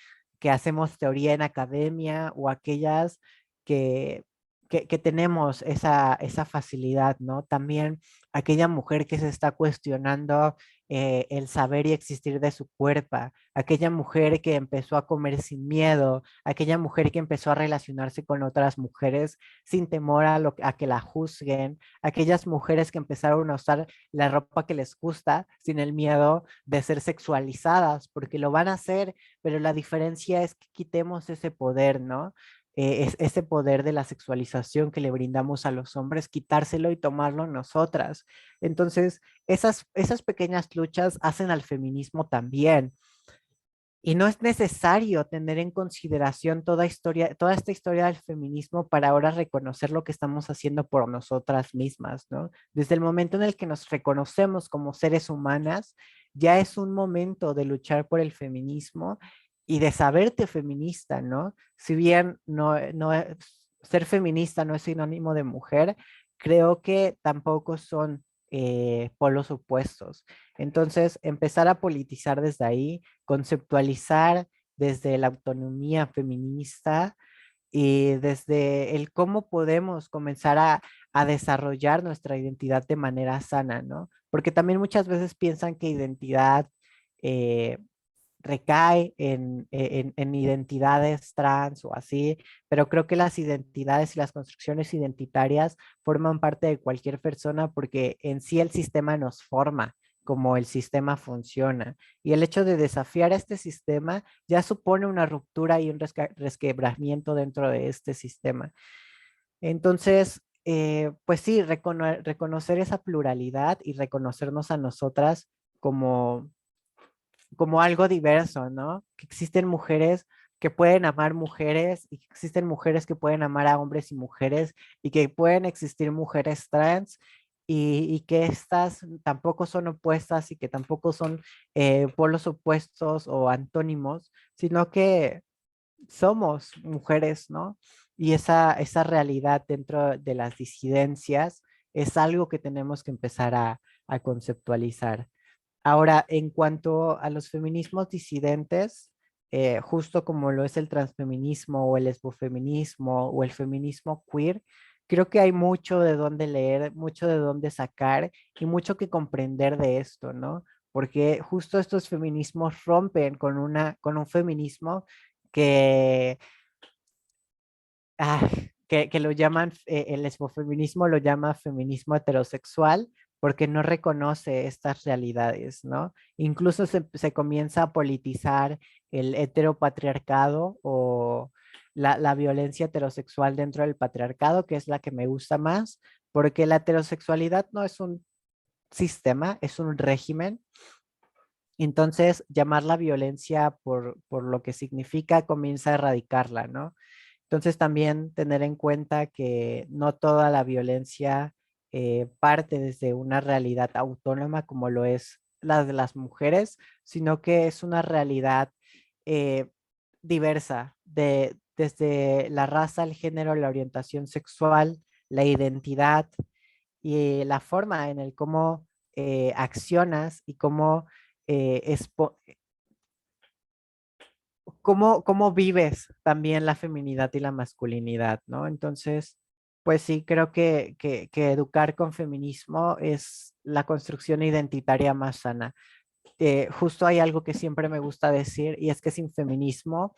hacemos teoría en academia o aquellas que, que tenemos esa facilidad, ¿no? También aquella mujer que se está cuestionando el saber y existir de su cuerpo, aquella mujer que empezó a comer sin miedo, aquella mujer que empezó a relacionarse con otras mujeres sin temor a que la juzguen, aquellas mujeres que empezaron a usar la ropa que les gusta sin el miedo de ser sexualizadas, porque lo van a hacer, pero la diferencia es que quitemos ese poder, ¿no? Es ese poder de la sexualización que le brindamos a los hombres, quitárselo y tomarlo nosotras. Entonces, esas pequeñas luchas hacen al feminismo también. Y no es necesario tener en consideración toda esta historia del feminismo para ahora reconocer lo que estamos haciendo por nosotras mismas, ¿no? Desde el momento en el que nos reconocemos como seres humanas, ya es un momento de luchar por el feminismo y de saberte feminista, ¿no? Si bien ser feminista no es sinónimo de mujer, creo que tampoco son polos opuestos. Entonces, empezar a politizar desde ahí, conceptualizar desde la autonomía feminista y desde el cómo podemos comenzar a desarrollar nuestra identidad de manera sana, ¿no? Porque también muchas veces piensan que identidad eh, recae en identidades trans o así, pero creo que las identidades y las construcciones identitarias forman parte de cualquier persona porque en sí el sistema nos forma como el sistema funciona. Y el hecho de desafiar a este sistema ya supone una ruptura y un resquebramiento dentro de este sistema. Entonces, pues sí, reconocer esa pluralidad y reconocernos a nosotras como como algo diverso, ¿no? Que existen mujeres que pueden amar mujeres y que existen mujeres que pueden amar a hombres y mujeres y que pueden existir mujeres trans y que estas tampoco son opuestas y que tampoco son polos opuestos o antónimos, sino que somos mujeres, ¿no? Y esa realidad dentro de las disidencias es algo que tenemos que empezar a conceptualizar. Ahora, en cuanto a los feminismos disidentes, justo como lo es el transfeminismo o el lesbofeminismo o el feminismo queer, creo que hay mucho de dónde leer, mucho de dónde sacar y mucho que comprender de esto, ¿no? Porque justo estos feminismos rompen con un feminismo que, ah, que lo llaman, el lesbofeminismo lo llama feminismo heterosexual porque no reconoce estas realidades, ¿no? Incluso se comienza a politizar el heteropatriarcado o la violencia heterosexual dentro del patriarcado, que es la que me gusta más, porque la heterosexualidad no es un sistema, es un régimen. Entonces, llamar la violencia por lo que significa comienza a erradicarla, ¿no? Entonces también tener en cuenta que no toda la violencia parte desde una realidad autónoma como lo es la de las mujeres, sino que es una realidad eh, diversa desde la raza, el género, la orientación sexual, la identidad y la forma en el cómo accionas y cómo cómo vives también la feminidad y la masculinidad, ¿no? Entonces, pues sí, creo que educar con feminismo es la construcción identitaria más sana. Justo hay algo que siempre me gusta decir y es que sin feminismo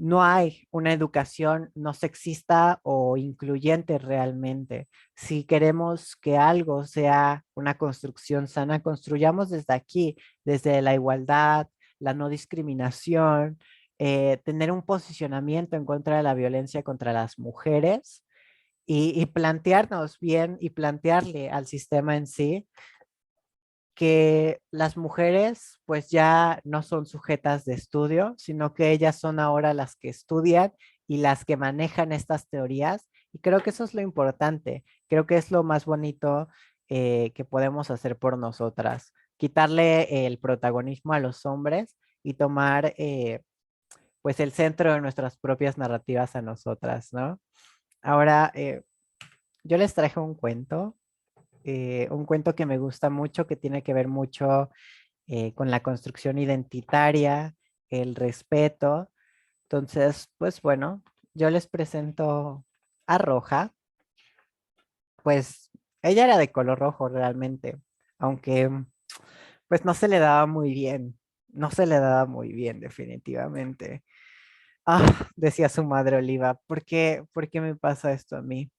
no hay una educación no sexista o incluyente realmente. Si queremos que algo sea una construcción sana, construyamos desde aquí, desde la igualdad, la no discriminación, tener un posicionamiento en contra de la violencia contra las mujeres y plantearnos bien y plantearle al sistema en sí que las mujeres pues ya no son sujetas de estudio, sino que ellas son ahora las que estudian y las que manejan estas teorías. Y creo que eso es lo importante, creo que es lo más bonito que podemos hacer por nosotras, quitarle el protagonismo a los hombres y tomar pues el centro de nuestras propias narrativas a nosotras, ¿no? Ahora, yo les traje un cuento que me gusta mucho, que tiene que ver mucho con la construcción identitaria, el respeto. Entonces, pues bueno, yo les presento a Roja, pues ella era de color rojo realmente, aunque pues no se le daba muy bien, no se le daba muy bien definitivamente. Ah, decía su madre Oliva, por qué me pasa esto a mí?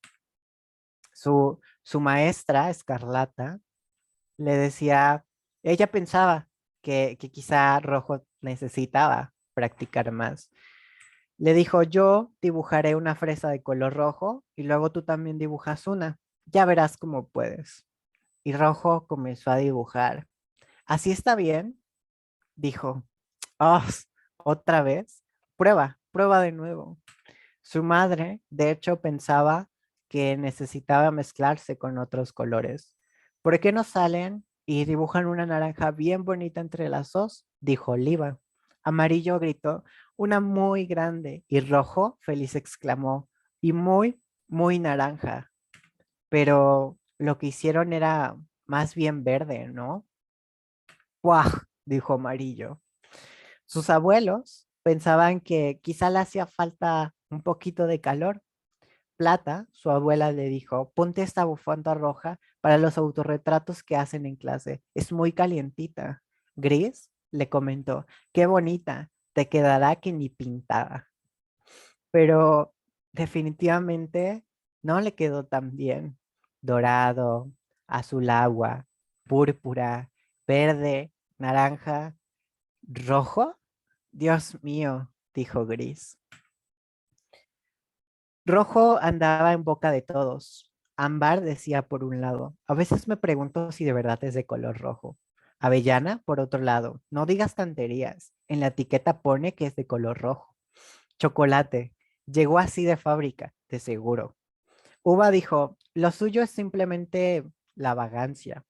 Su maestra, Escarlata, le decía, ella pensaba que quizá Rojo necesitaba practicar más. Le dijo, yo dibujaré una fresa de color rojo y luego tú también dibujas una. Ya verás cómo puedes. Y Rojo comenzó a dibujar. ¿Así está bien? Dijo. Oh, otra vez. Prueba, prueba de nuevo. Su madre, de hecho, pensaba que necesitaba mezclarse con otros colores. ¿Por qué no salen y dibujan una naranja bien bonita entre las dos? Dijo Oliva. Amarillo gritó, una muy grande. Y Rojo, feliz exclamó, y muy, muy naranja. Pero lo que hicieron era más bien verde, ¿no? ¡Guau! Dijo Amarillo. Sus abuelos pensaban que quizá le hacía falta un poquito de calor. Plata, su abuela le dijo, ponte esta bufanda roja para los autorretratos que hacen en clase. Es muy calientita. Gris le comentó, qué bonita, te quedará que ni pintada. Pero definitivamente no le quedó tan bien. Dorado, azul agua, púrpura, verde, naranja, rojo. Dios mío, dijo Gris. Rojo andaba en boca de todos. Ámbar decía por un lado, a veces me pregunto si de verdad es de color rojo. Avellana, por otro lado, no digas tonterías. En la etiqueta pone que es de color rojo. Chocolate, llegó así de fábrica, de seguro. Uva dijo, lo suyo es simplemente la vagancia.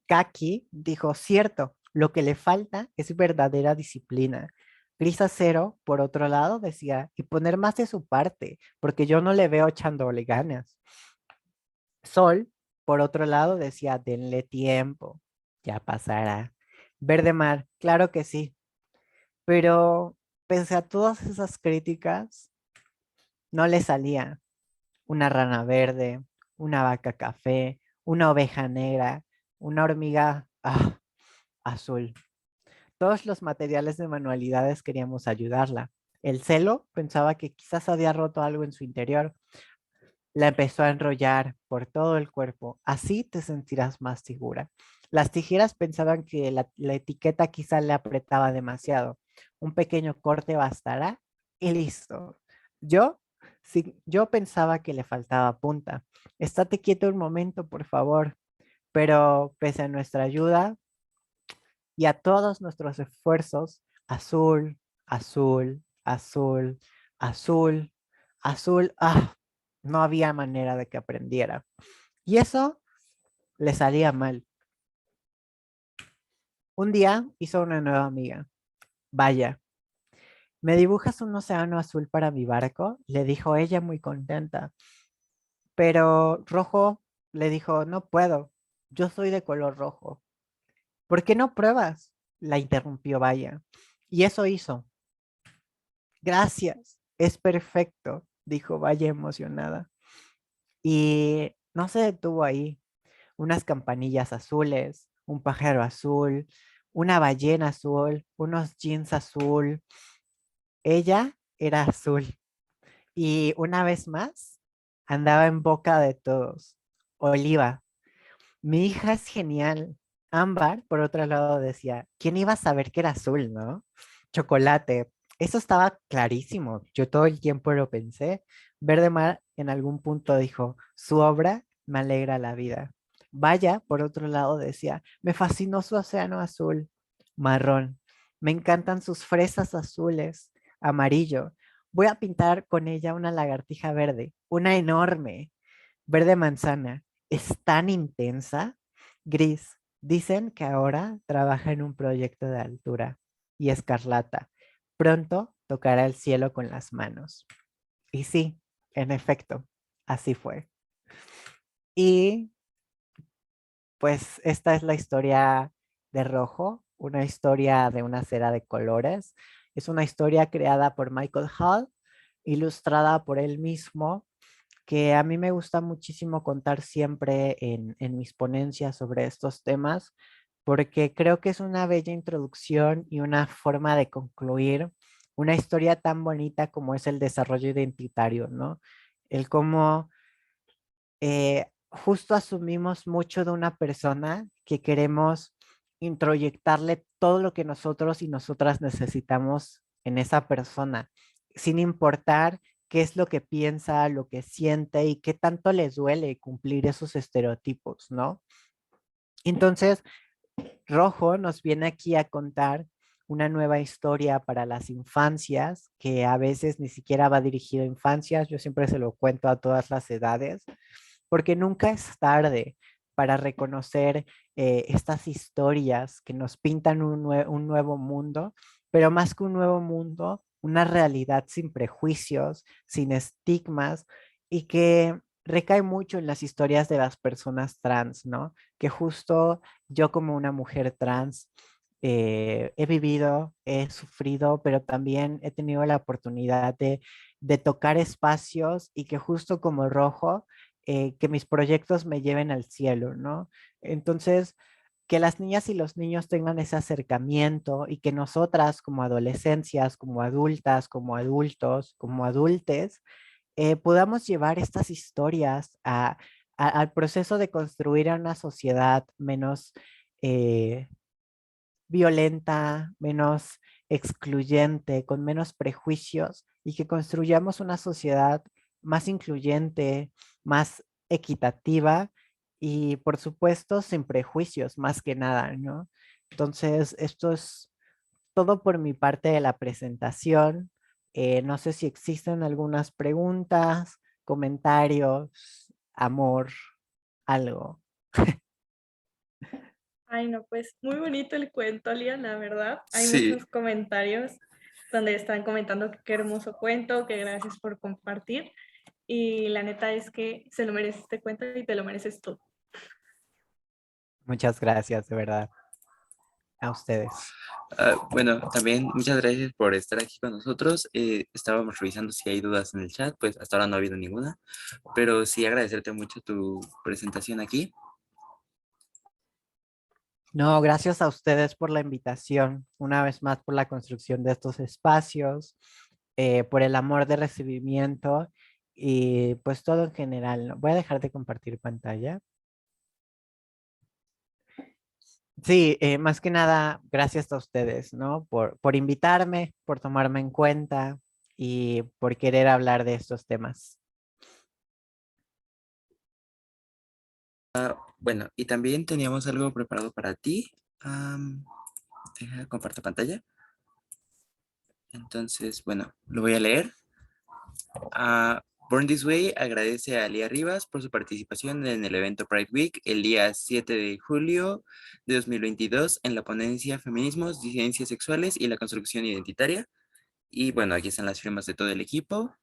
Kaki dijo, cierto, lo que le falta es verdadera disciplina. Gris Acero, por otro lado, decía, y poner más de su parte, porque yo no le veo echándole ganas. Sol, por otro lado, decía, denle tiempo, ya pasará. Verde Mar, claro que sí, pero pese a todas esas críticas, no le salía una rana verde, una vaca café, una oveja negra, una hormiga azul. Todos los materiales de manualidades queríamos ayudarla. El celo pensaba que quizás había roto algo en su interior. La empezó a enrollar por todo el cuerpo. Así te sentirás más segura. Las tijeras pensaban que la etiqueta quizá le apretaba demasiado. Un pequeño corte bastará y listo. Yo, sí, yo pensaba que le faltaba punta. Estate quieto un momento, por favor. Pero pese a nuestra ayuda, y a todos nuestros esfuerzos, azul, azul, azul, azul, azul, no había manera de que aprendiera. Y eso le salía mal. Un día hizo una nueva amiga. Vaya, ¿me dibujas un océano azul para mi barco? Le dijo ella muy contenta. Pero Rojo le dijo, no puedo, yo soy de color rojo. ¿Por qué no pruebas? La interrumpió Vaya. Y eso hizo. Gracias, es perfecto, dijo Valle emocionada. Y no se detuvo ahí. Unas campanillas azules, un pájaro azul, una ballena azul, unos jeans azul. Ella era azul y una vez más andaba en boca de todos. Oliva, mi hija es genial. Ámbar, por otro lado, decía, ¿quién iba a saber que era azul, no? Chocolate, eso estaba clarísimo. Yo todo el tiempo lo pensé. Verde en algún punto dijo, su obra me alegra la vida. Vaya, por otro lado, decía, me fascinó su océano azul. Marrón, me encantan sus fresas azules. Amarillo, voy a pintar con ella una lagartija verde, una enorme. Verde manzana, es tan intensa. Gris, dicen que ahora trabaja en un proyecto de altura. Y escarlata, pronto tocará el cielo con las manos. Y sí, en efecto, así fue. Y pues esta es la historia de Rojo, una historia de una cera de colores. Es una historia creada por Michael Hall, ilustrada por él mismo, que a mí me gusta muchísimo contar siempre en mis ponencias sobre estos temas, porque creo que es una bella introducción y una forma de concluir una historia tan bonita como es el desarrollo identitario, ¿no? El cómo justo asumimos mucho de una persona que queremos introyectarle todo lo que nosotros y nosotras necesitamos en esa persona, sin importar qué es lo que piensa, lo que siente y qué tanto les duele cumplir esos estereotipos, ¿no? Entonces, Rojo nos viene aquí a contar una nueva historia para las infancias, que a veces ni siquiera va dirigido a infancias, yo siempre se lo cuento a todas las edades, porque nunca es tarde para reconocer estas historias que nos pintan un nuevo mundo, pero más que un nuevo mundo, una realidad sin prejuicios, sin estigmas y que recae mucho en las historias de las personas trans, ¿no? Que justo yo como una mujer trans he vivido, he sufrido, pero también he tenido la oportunidad de tocar espacios y que justo como Rojo, que mis proyectos me lleven al cielo, ¿no? Entonces, que las niñas y los niños tengan ese acercamiento y que nosotras como adolescencias, como adultas, como adultos, como adultes, podamos llevar estas historias al proceso de construir una sociedad menos violenta, menos excluyente, con menos prejuicios y que construyamos una sociedad más incluyente, más equitativa y por supuesto sin prejuicios, más que nada, ¿no? Entonces, esto es todo por mi parte de la presentación. No sé si existen algunas preguntas, comentarios, amor, algo. Ay, no, pues muy bonito el cuento, Lía, la verdad. Hay Sí, muchos comentarios donde están comentando que qué hermoso cuento, que gracias por compartir. Y la neta es que se lo merece este cuento y te lo mereces tú. Muchas gracias, de verdad, a ustedes. bueno, también muchas gracias por estar aquí con nosotros. Estábamos revisando si hay dudas en el chat, pues hasta ahora no ha habido ninguna, pero sí agradecerte mucho tu presentación aquí. No, gracias a ustedes por la invitación, una vez más por la construcción de estos espacios, por el amor de recibimiento y pues todo en general, ¿no? Voy a dejar de compartir pantalla. Sí, más que nada, gracias a ustedes, ¿no? Por invitarme, por tomarme en cuenta y por querer hablar de estos temas. Bueno, y también teníamos algo preparado para ti. Deja comparto pantalla. Entonces, bueno, lo voy a leer. Ah, Born This Way agradece a Lía Rivas por su participación en el evento Pride Week el día 7 de julio de 2022 en la ponencia Feminismos, Disidencias Sexuales y la Construcción Identitaria. Y bueno, aquí están las firmas de todo el equipo.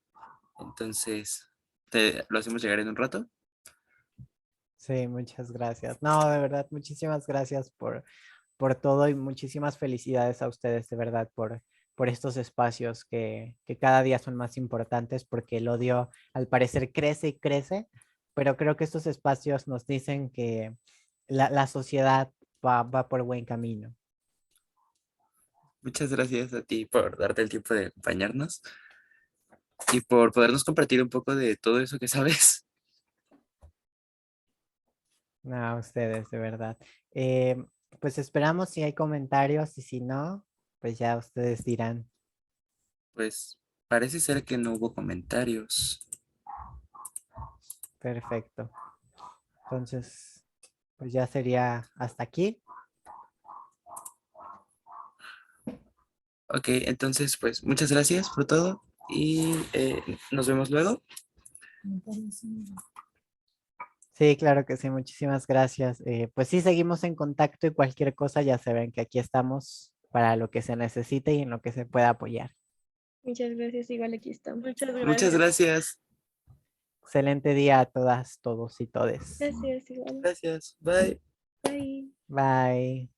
Entonces, te lo hacemos llegar en un rato. Sí, muchas gracias. No, de verdad, muchísimas gracias por todo y muchísimas felicidades a ustedes, de verdad, por estos espacios que cada día son más importantes porque el odio al parecer crece y crece, pero creo que estos espacios nos dicen que la sociedad va por buen camino. Muchas gracias a ti por darte el tiempo de acompañarnos y por podernos compartir un poco de todo eso que sabes. No, a ustedes, de verdad. Eh, pues esperamos si hay comentarios y si no, pues ya ustedes dirán. Pues parece ser que no hubo comentarios. Perfecto. Entonces, pues ya sería hasta aquí. Ok, entonces pues muchas gracias por todo y nos vemos luego. Sí, claro que sí, muchísimas gracias. Pues sí, seguimos en contacto y cualquier cosa ya saben que aquí estamos para lo que se necesite y en lo que se pueda apoyar. Muchas gracias, igual aquí estamos. Muchas Muchas gracias. gracias. Excelente día a todas, todos y todes. Gracias, igual. Gracias. Bye. Bye. Bye.